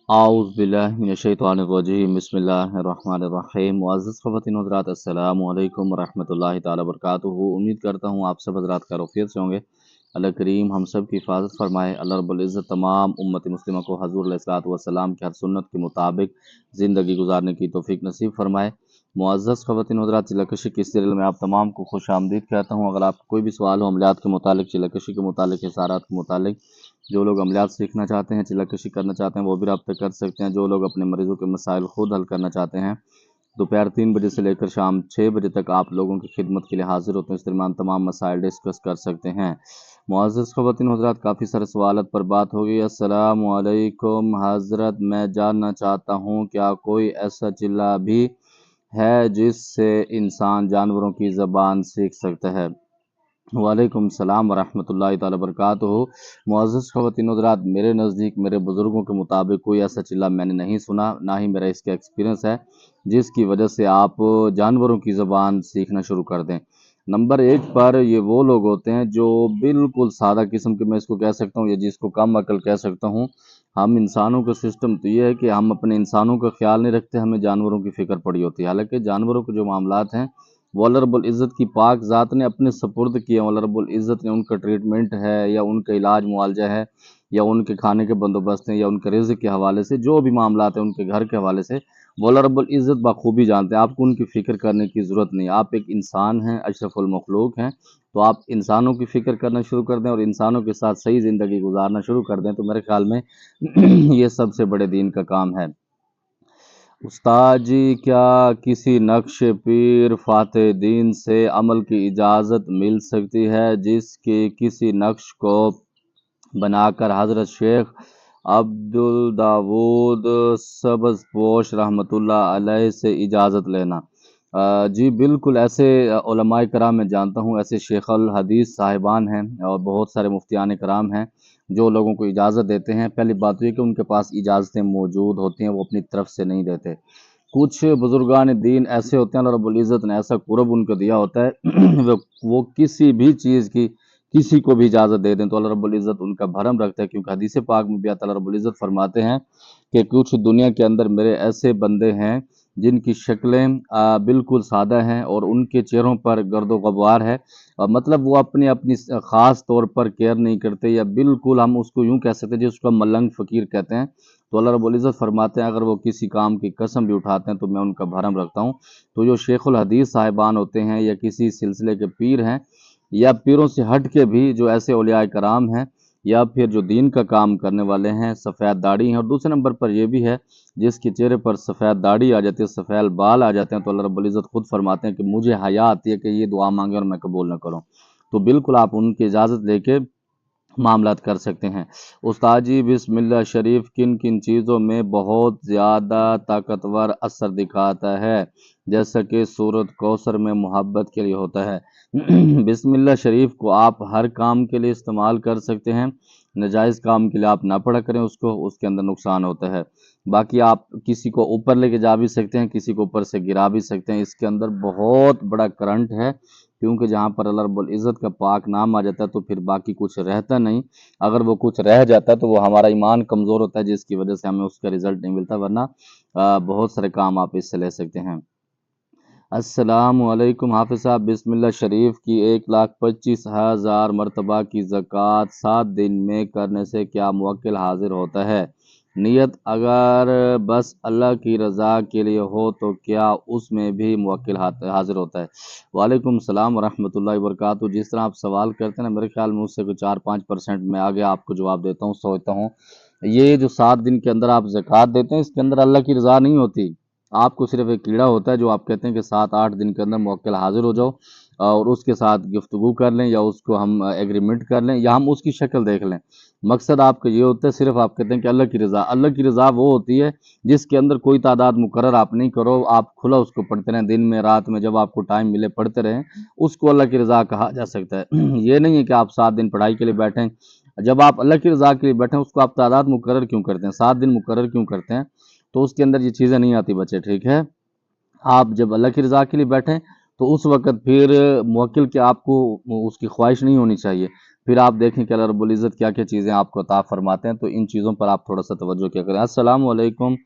आऊज़ बिल्लाहि मिनश्शैतानिर्रजीम बिस्मिल्लाहिर्रहमानिर्रहीम। मुअज़्ज़ज़ ख़वातीन व हज़रात, अस्सलामु अलैकुम व रहमतुल्लाहि ताला बरकातुहू। उम्मीद करता हूँ आप सब हज़रात खैरियत से होंगे। अल्लाह करीम हम सब की हिफाज़त फरमाए। अल्लाह रब्बुल इज़्ज़त तमाम उम्मत मुस्लिमा को हज़ूर अलैहिस्सलातु वस्सलाम की हर सुन्नत के मुताबिक ज़िंदगी गुजारने की तौफ़ीक नसीब फरमाए। मुअज़्ज़ज़ ख़वातीन व हज़रात, चिल्लाकशी के सीरियल में आप तमाम को खुश आमदीद कहता हूँ। अगर आपको कोई भी सवाल हो अमलियात के मुतालिक, चिल्लाकशी के मुतालिक, इशारात के मुतालिक, जो लोग अमलियात सीखना चाहते हैं, चिल्लाकशी करना चाहते हैं, वो भी रब्ता कर सकते हैं। जो लोग अपने मरीज़ों के मसाइल खुद हल करना चाहते हैं, दोपहर 3 बजे से लेकर शाम 6 बजे तक आप लोगों की खिदमत के लिए हाजिर होते हैं। इस दरमियान तमाम मसाइल डिस्कस कर सकते हैं। मुअज़्ज़ज़ ख़वातीन हज़रात, काफ़ी सारे सवालात पर बात हो गई। अस्सलामु अलैकुम हज़रत, मैं जानना चाहता हूँ क्या कोई ऐसा चिल्ला भी है जिससे इंसान जानवरों की ज़बान सीख सकता है? वालेकुम सलाम वरहमतुल्लाहि ताला बरकातुहू। मुअज़्ज़ज़ ख़वातीन हज़रात, मेरे नज़दीक मेरे बुज़ुर्गों के मुताबिक कोई ऐसा चिल्ला मैंने नहीं सुना, ना ही मेरा इसका एक्सपीरियंस है जिसकी वजह से आप जानवरों की ज़बान सीखना शुरू कर दें। नंबर एक पर ये वो लोग होते हैं जो बिल्कुल सादा किस्म के, मैं इसको कह सकता हूँ या जिसको कम अकल कह सकता हूँ। हम इंसानों का सिस्टम तो ये है कि हम अपने इंसानों का ख्याल नहीं रखते, हमें जानवरों की फ़िक्र पड़ी होती है। हालांकि जानवरों के जो मामलात हैं वो अल्लाह रब्बुल इज़्ज़त की पाक ज़ात ने अपने सपुर्द किए। अल्लाह रब्बुल इज़्ज़त ने उनका ट्रीटमेंट है या उनका इलाज मुआलजा है या उनके खाने के बंदोबस्त हैं या उनके रिज़्क़ के हवाले से, जो भी मामलात हैं उनके घर के हवाले से, वो अल्लाह रब्बुल इज़्ज़त बखूबी जानते हैं। आपको उनकी फ़िक्र करने की ज़रूरत नहीं। आप एक इंसान हैं, अशरफुल मखलूक हैं, तो आप इंसानों की फ़िक्र करना शुरू कर दें और इंसानों के साथ सही ज़िंदगी गुजारना शुरू कर दें, तो मेरे ख़्याल में ये सबसे बड़े दीन का काम है। उस्ताद जी, क्या किसी नक्श पीर फाते दीन से अमल की इजाज़त मिल सकती है जिसके किसी नक्श को बनाकर हज़रत शेख अब्दुल दाऊद सब्ज़पोश रहमतुल्लाह अलैह से इजाज़त लेना? जी बिल्कुल, ऐसे उलमाए कराम मैं जानता हूँ, ऐसे शेख़ुल हदीस साहिबान हैं और बहुत सारे मुफ्तियान कराम हैं जो लोगों को इजाज़त देते हैं। पहली बात तो ये कि उनके पास इजाज़तें मौजूद होती हैं, वो अपनी तरफ से नहीं देते। कुछ बुजुर्गान दीन ऐसे होते हैं, अल्लाह रब्बुल इज़्ज़त ने ऐसा कुर्ब उनको दिया होता है वो किसी भी चीज़ की किसी को भी इजाज़त दे दें तो अल्लाह रब्बुल इज़्ज़त उनका भरम रखता है। क्योंकि हदीस पाक में भी अल्लाह रब्बुल इज़्ज़त फरमाते हैं कि कुछ दुनिया के अंदर मेरे ऐसे बंदे हैं जिनकी शक्लें बिल्कुल सादा हैं और उनके चेहरों पर गर्दो ग़बार है। मतलब वो अपनी अपनी ख़ास तौर पर केयर नहीं करते, या बिल्कुल हम उसको यूँ कह सकते हैं जिसको हम मलंग फ़कीर कहते हैं। तो अल्लाह रब्बुल इज़्ज़त फरमाते हैं अगर वो किसी काम की कसम भी उठाते हैं तो मैं उनका भरम रखता हूँ। तो जो शेखुल हदीस साहिबान होते हैं या किसी सिलसिले के पीर हैं या पीरों से हट के भी जो ऐसे औलियाए कराम हैं या फिर जो दीन का काम करने वाले हैं, सफ़ेद दाढ़ी हैं, और दूसरे नंबर पर यह भी है जिसके चेहरे पर सफ़ेद दाढ़ी आ जाती है, सफ़ेद बाल आ जाते हैं, तो अल्लाह रब्बुल इज़्ज़त खुद फरमाते हैं कि मुझे हया आती है कि ये दुआ मांगे और मैं कबूल न करूँ। तो बिल्कुल आप उनकी इजाज़त लेके मामलात कर सकते हैं। उस्ताद जी, बिस्मिल्लाह शरीफ किन किन चीज़ों में बहुत ज़्यादा ताकतवर असर दिखाता है, जैसा कि सूरत कौसर में मोहब्बत के लिए होता है? बिस्मिल्लाह शरीफ को आप हर काम के लिए इस्तेमाल कर सकते हैं। नाजायज़ काम के लिए आप ना पढ़ा करें उसको, उसके अंदर नुकसान होता है। बाकी आप किसी को ऊपर लेके जा भी सकते हैं, किसी को ऊपर से गिरा भी सकते हैं। इसके अंदर बहुत बड़ा करंट है, क्योंकि जहाँ पर अल्लाह रब्बुल इज़्ज़त का पाक नाम आ जाता है तो फिर बाकी कुछ रहता नहीं। अगर वो कुछ रह जाता है तो वो हमारा ईमान कमज़ोर होता है, जिसकी वजह से हमें उसका रिज़ल्ट नहीं मिलता, वरना बहुत सारे काम आप इससे ले सकते हैं। अस्सलामु अलैकुम हाफ़िज़ साहब, बिस्मिल्लाह शरीफ की 1,25,000 मरतबा की ज़कात 7 दिन में करने से क्या मुवक्किल हाज़िर होता है? नियत अगर बस अल्लाह की रज़ा के लिए हो तो क्या उसमें भी मुवक्किल हाज़िर होता है? वालेकुम सलाम वरहमतुल्लाहि वबरकातुहू। जिस तरह आप सवाल करते हैं ना, मेरे ख़्याल में उससे कोई 4-5% मैं आगे आपको जवाब देता हूँ, सोचता हूँ। ये जो 7 दिन के अंदर आप ज़कात देते हैं, इसके अंदर अल्लाह की रज़ा नहीं होती। आपको सिर्फ़ एक कीड़ा होता है जो आप कहते हैं कि 7-8 दिन के अंदर मुवक्किल हाज़िर हो जाओ और उसके साथ गुफ्तगू कर लें या उसको हम एग्रीमेंट कर लें या हम उसकी शक्ल देख लें। मकसद आपका ये होता है, सिर्फ़ आप कहते हैं कि अल्लाह की रज़ा। अल्लाह की रज़ा वो होती है जिसके अंदर कोई तादाद मुकर्रर आप नहीं करो, आप खुला उसको पढ़ते रहें, दिन में, रात में, जब आपको टाइम मिले पढ़ते रहें, उसको अल्लाह की रज़ा कहा जा सकता है। ये नहीं है कि आप 7 दिन पढ़ाई के लिए बैठें। जब आप अल्लाह की रज़ा के लिए बैठें, उसको आप तादाद मुकर्रर क्यों करते हैं? 7 दिन मुकर्रर क्यों करते हैं? तो उसके अंदर ये चीज़ें नहीं आती बच्चे, ठीक है? आप जब अल्लाह की रज़ा के लिए बैठें तो उस वक़्त फिर मुवक्किल की आपको उसकी ख्वाहिश नहीं होनी चाहिए। फिर आप देखें कि अल्लाह रब्बुल इज़्ज़त क्या क्या चीज़ें आपको अता फरमाते हैं। तो इन चीज़ों पर आप थोड़ा सा तवज्जो किया करें। अस्सलाम वालेकुम।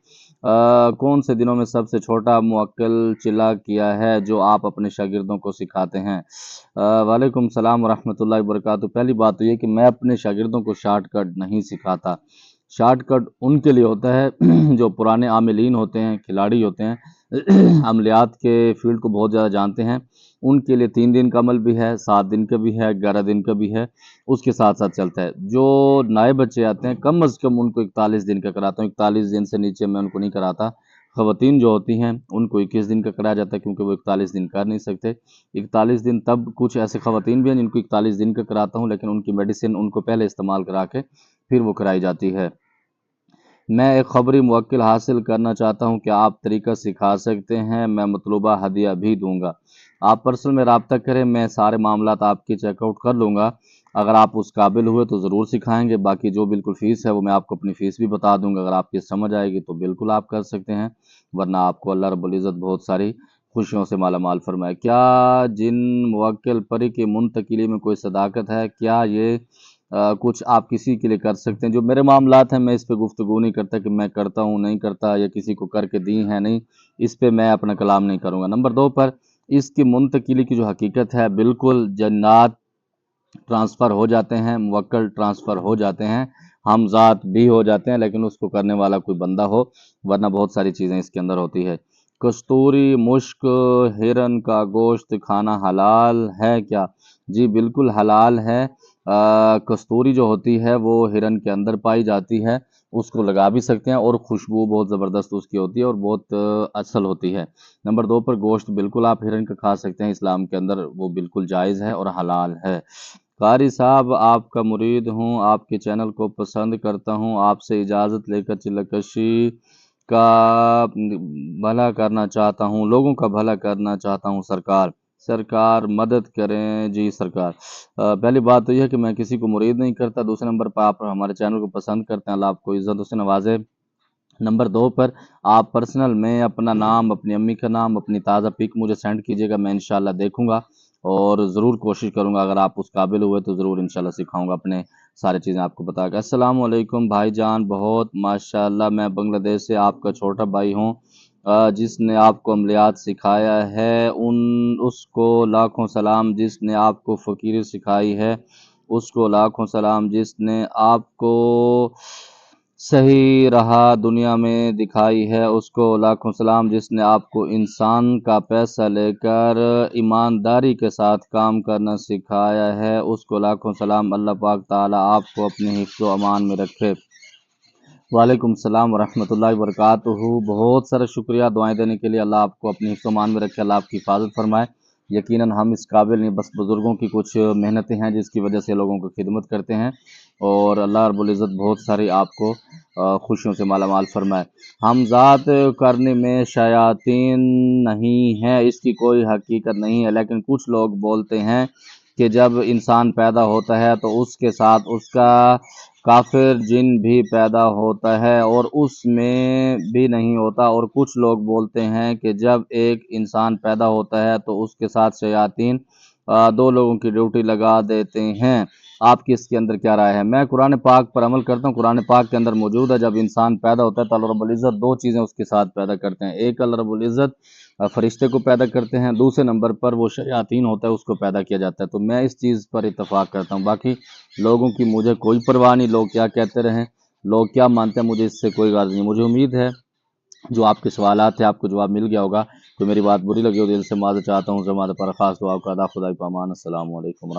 कौन से दिनों में सबसे छोटा मुअक्किल चिल्ला किया है जो आप अपने शागिर्दों को सिखाते हैं? वालेकुम सलाम व रहमतुल्लाहि व बरकातहू। पहली बात तो ये कि मैं अपने शागिर्दों को शॉर्टकट नहीं सिखाता। शॉर्टकट उनके लिए होता है जो पुराने आमिलीन होते हैं, खिलाड़ी होते हैं, अमलियात के फील्ड को बहुत ज़्यादा जानते हैं। उनके लिए 3 दिन का अमल भी है, 7 दिन का भी है, 11 दिन का भी है, उसके साथ-साथ चलता है। जो नए बच्चे आते हैं कम से कम उनको 41 दिन का कराता हूँ, 41 दिन से नीचे मैं उनको नहीं कराता। ख़वातीन जो होती हैं उनको 21 दिन का कराया जाता है क्योंकि वो 41 दिन कर नहीं सकते। 41 दिन तब कुछ ऐसे ख़वातीन भी हैं जिनको 41 दिन का कराता हूँ, लेकिन उनकी मेडिसिन उनको पहले इस्तेमाल करा के फिर वो कराई जाती है। मैं एक ख़बरी मुवक्किल हासिल करना चाहता हूँ, क्या आप तरीका सिखा सकते हैं? मैं मतलूबा हदिया भी दूँगा। आप पर्सनल में राब्ता करें, मैं सारे मामलात आपके चेकआउट कर लूँगा। अगर आप उस काबिल हुए तो ज़रूर सिखाएँगे, बाकी जो बिल्कुल फ़ीस है वो मैं आपको अपनी फ़ीस भी बता दूँगा। अगर आपकी समझ आएगी तो बिल्कुल आप कर सकते हैं, वरना आपको अल्लाह रब्बुल इज़्ज़त बहुत सारी खुशियों से मालामाल फ़रमाए। क्या जिन मुवक्किल परी की मुंतकिली में कोई सदाकत है? क्या ये कुछ आप किसी के लिए कर सकते हैं? जो मेरे मामलात हैं मैं इस पे गुफ्तगू नहीं करता कि मैं करता हूँ, नहीं करता या किसी को करके दी हैं, नहीं, इस पे मैं अपना कलाम नहीं करूँगा। नंबर 2 पर इसकी मुंतकिली की जो हकीकत है, बिल्कुल जन्नात ट्रांसफ़र हो जाते हैं, मुवक्किल ट्रांसफ़र हो जाते हैं, हमज़ात भी हो जाते हैं, लेकिन उसको करने वाला कोई बंदा हो, वरना बहुत सारी चीज़ें इसके अंदर होती है। कस्तूरी, मुश्क, हिरन का गोश्त खाना हलाल है क्या? जी, बिल्कुल हलाल है। कस्तूरी जो होती है वो हिरन के अंदर पाई जाती है, उसको लगा भी सकते हैं और खुशबू बहुत ज़बरदस्त उसकी होती है और बहुत असल होती है। नंबर 2 पर गोश्त बिल्कुल आप हिरन का खा सकते हैं, इस्लाम के अंदर वो बिल्कुल जायज़ है और हलाल है। कारी साहब आपका मुरीद हूँ, आपके चैनल को पसंद करता हूँ, आपसे इजाज़त लेकर चिल्लकशी का भला करना चाहता हूँ, लोगों का भला करना चाहता हूँ सरकार। सरकार मदद करें जी सरकार। पहली बात तो ये है कि मैं किसी को मुरीद नहीं करता, दूसरे नंबर पर आप हमारे चैनल को पसंद करते हैं, अल्लाह आपको इज़्ज़तों से नवाज़े। नंबर 2 पर आप पर्सनल में अपना नाम, अपनी अम्मी का नाम, अपनी ताज़ा पिक मुझे सेंड कीजिएगा, मैं इंशाल्लाह देखूँगा और ज़रूर कोशिश करूँगा, अगर आप उस काबिल हुए तो ज़रूर इंशाल्लाह सिखाऊँगा, अपने सारी चीज़ें आपको बता के। अस्सलाम वालेकुम भाईजान, बहुत माशाअल्लाह, मैं बांग्लादेश से आपका छोटा भाई हूँ। जिसने आपको अमलियात सिखाया है उसको लाखों सलाम, जिसने आपको फ़कीरी सिखाई है उसको लाखों सलाम, जिसने आपको सही राह दुनिया में दिखाई है उसको लाखों सलाम, जिसने आपको इंसान का पैसा लेकर ईमानदारी के साथ काम करना सिखाया है उसको लाखों सलाम। अल्लाह पाक ताला आपको अपने हिफ्ज़ व अमान में रखे। वालेकुम सलाम व रहमतुल्लाहि व बरकातुहू। बहुत सारा शुक्रिया दुआएं देने के लिए। अल्लाह आपको अपनी हिफ्ज़ व अमान में रखे, अल्लाह आपकी हिफाजत फरमाए। यकीनन हम इस काबिल नहीं, बस बुज़ुर्गों की कुछ मेहनतें हैं जिसकी वजह से लोगों को खिदमत करते हैं और अल्लाह रब्बुल इज़्ज़त बहुत सारी आपको खुशियों से मालामाल फरमाए। हमज़ात करने में शयातीन नहीं है, इसकी कोई हकीकत नहीं है, लेकिन कुछ लोग बोलते हैं कि जब इंसान पैदा होता है तो उसके साथ उसका काफिर जिन भी पैदा होता है और उसमें भी नहीं होता, और कुछ लोग बोलते हैं कि जब एक इंसान पैदा होता है तो उसके साथ शयातीन 2 लोगों की ड्यूटी लगा देते हैं। आपकी इसके अंदर क्या राय है? मैं कुरान पाक पर अमल करता हूँ। कुरान पाक के अंदर मौजूद है, जब इंसान पैदा होता है तो अल्लाह रब्बुल इज़्ज़त 2 चीज़ें उसके साथ पैदा करते हैं। एक, अल्लाह रब्बुल इज़्ज़त फरिश्ते को पैदा करते हैं, दूसरे नंबर पर वो शयातीन होता है उसको पैदा किया जाता है। तो मैं इस चीज़ पर इत्तफ़ाक़ करता हूँ, बाकी लोगों की मुझे कोई परवाह नहीं, लोग क्या कहते रहें, लोग क्या मानते हैं, मुझे इससे कोई गर्ज नहीं। मुझे उम्मीद है जो आपके सवालात थे आपको जवाब मिल गया होगा। कोई मेरी बात बुरी लगी हो दिल से माफ़ी चाहता हूँ। ज़मात पर ख़ास दुआ का अदा खुदा की पामान। अस्सलामु अलैकुम।